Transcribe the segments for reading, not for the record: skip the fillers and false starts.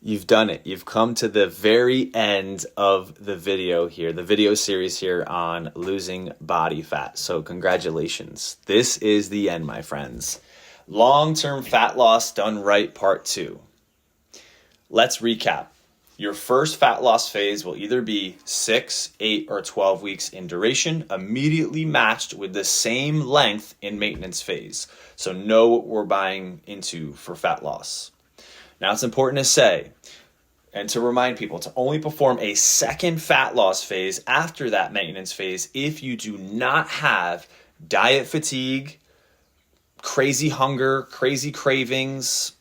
You've done it. You've come to the very end of the video here, the video series here on losing body fat. So congratulations. This is the end, my friends. Long-term fat loss done right, part 2. Let's recap. Your first fat loss phase will either be 6, 8, or 12 weeks in duration, immediately matched with the same length in maintenance phase. So know what we're buying into for fat loss. Now, it's important to say and to remind people to only perform a second fat loss phase after that maintenance phase if you do not have diet fatigue, crazy hunger, crazy cravings.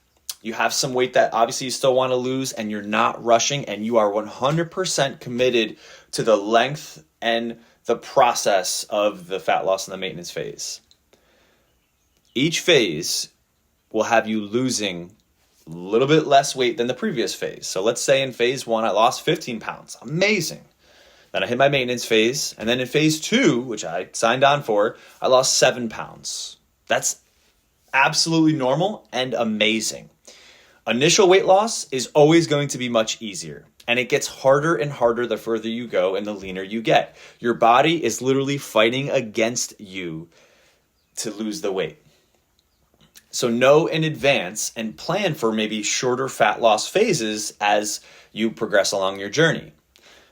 You have some weight that obviously you still want to lose and you're not rushing and you are 100% committed to the length and the process of the fat loss in the maintenance phase. Each phase will have you losing a little bit less weight than the previous phase. So let's say in phase 1, I lost 15 pounds. Amazing. Then I hit my maintenance phase. And then in phase 2, which I signed on for, I lost 7 pounds. That's absolutely normal and amazing. Initial weight loss is always going to be much easier. And it gets harder and harder the further you go and the leaner you get. Your body is literally fighting against you to lose the weight. So know in advance and plan for maybe shorter fat loss phases as you progress along your journey.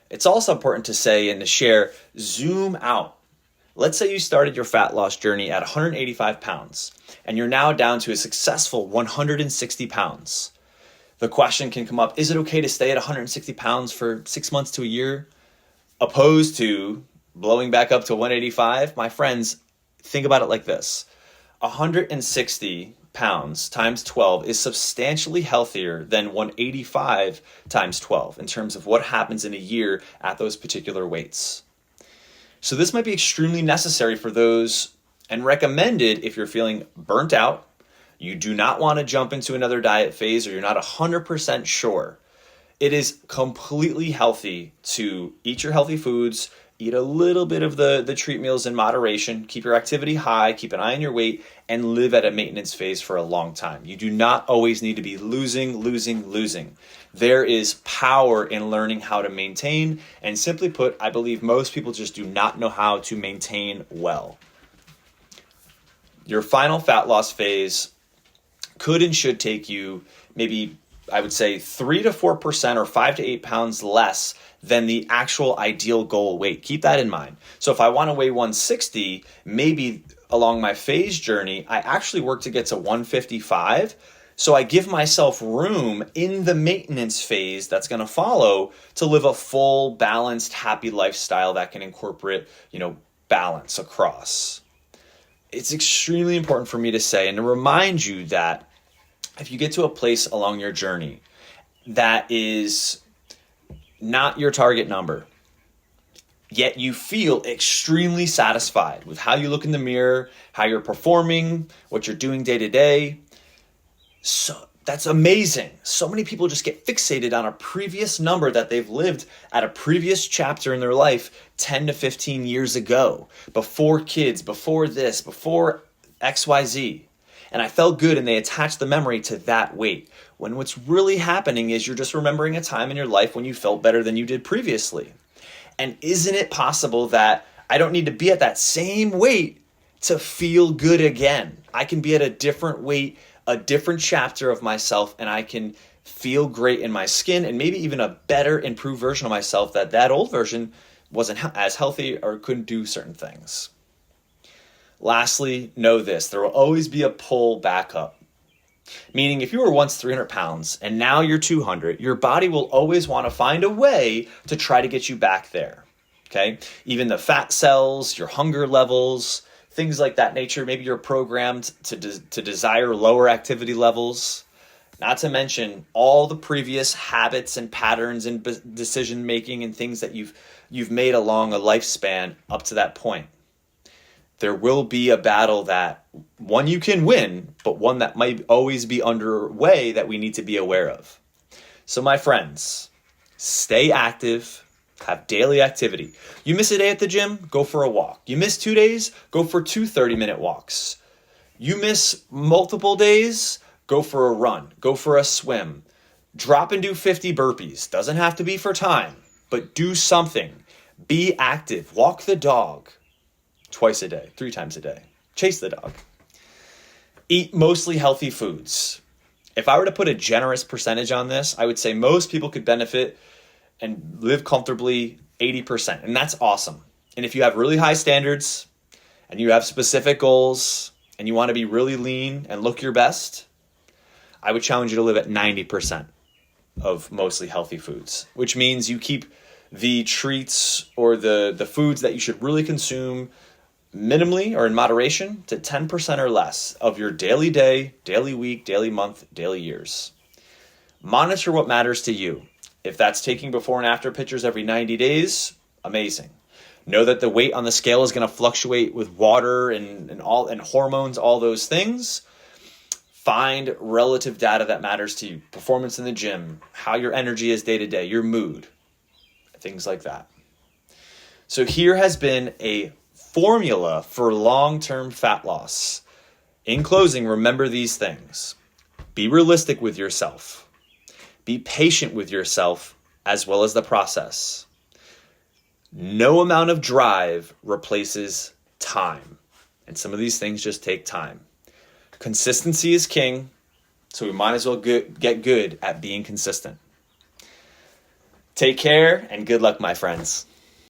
It's also important to say and to share, zoom out. Let's say you started your fat loss journey at 185 pounds and you're now down to a successful 160 pounds. The question can come up, is it okay to stay at 160 pounds for 6 months to a year opposed to blowing back up to 185? My friends, think about it like this. 160 pounds times 12 is substantially healthier than 185 times 12 in terms of what happens in a year at those particular weights. So this might be extremely necessary for those and recommended if you're feeling burnt out, you do not want to jump into another diet phase, or you're not 100% sure. It is completely healthy to eat your healthy foods, eat a little bit of the treat meals in moderation, keep your activity high, keep an eye on your weight, and live at a maintenance phase for a long time. You do not always need to be losing. There is power in learning how to maintain, and simply put, I believe most people just do not know how to maintain well. Your final fat loss phase could and should take you maybe, I would say, 3 to 4% or 5 to 8 pounds less than the actual ideal goal weight. Keep that in mind. So if I want to weigh 160, maybe along my phase journey, I actually work to get to 155. So I give myself room in the maintenance phase that's going to follow to live a full, balanced, happy lifestyle that can incorporate, balance across. It's extremely important for me to say and to remind you that if you get to a place along your journey that is not your target number, yet you feel extremely satisfied with how you look in the mirror, how you're performing, what you're doing day to day, so that's amazing. So many people just get fixated on a previous number that they've lived at a previous chapter in their life 10 to 15 years ago, before kids, before this, before XYZ. And I felt good, and they attach the memory to that weight. When what's really happening is you're just remembering a time in your life when you felt better than you did previously. And isn't it possible that I don't need to be at that same weight to feel good again? I can be at a different weight, a different chapter of myself, and I can feel great in my skin and maybe even a better, improved version of myself that old version wasn't as healthy or couldn't do certain things. Lastly, know this, there will always be a pull back up. Meaning if you were once 300 pounds and now you're 200, your body will always want to find a way to try to get you back there, okay? Even the fat cells, your hunger levels, things like that nature. Maybe you're programmed to desire lower activity levels, not to mention all the previous habits and patterns and decision making and things that you've made along a lifespan up to that point. There will be a battle that one you can win, but one that might always be underway that we need to be aware of. So my friends, stay active, have daily activity. You miss a day at the gym, go for a walk. You miss 2 days, go for 2 30-minute walks. You miss multiple days, go for a run, go for a swim. Drop and do 50 burpees. Doesn't have to be for time, but do something. Be active. Walk the dog twice a day, 3 times a day. Chase the dog. Eat mostly healthy foods. If I were to put a generous percentage on this, I would say most people could benefit and live comfortably 80%. And that's awesome. And if you have really high standards and you have specific goals and you want to be really lean and look your best, I would challenge you to live at 90% of mostly healthy foods, which means you keep the treats or the foods that you should really consume minimally or in moderation to 10% or less of your daily day, daily week, daily month, daily years. Monitor what matters to you. If that's taking before and after pictures every 90 days, amazing. Know that the weight on the scale is going to fluctuate with water and hormones, all those things. Find relative data that matters to you. Performance in the gym, how your energy is day to day, your mood, things like that. So here has been a formula for long-term fat loss. In closing, remember these things. Be realistic with yourself. Be patient with yourself as well as the process. No amount of drive replaces time. And some of these things just take time. Consistency is king, so we might as well get good at being consistent. Take care and good luck, my friends.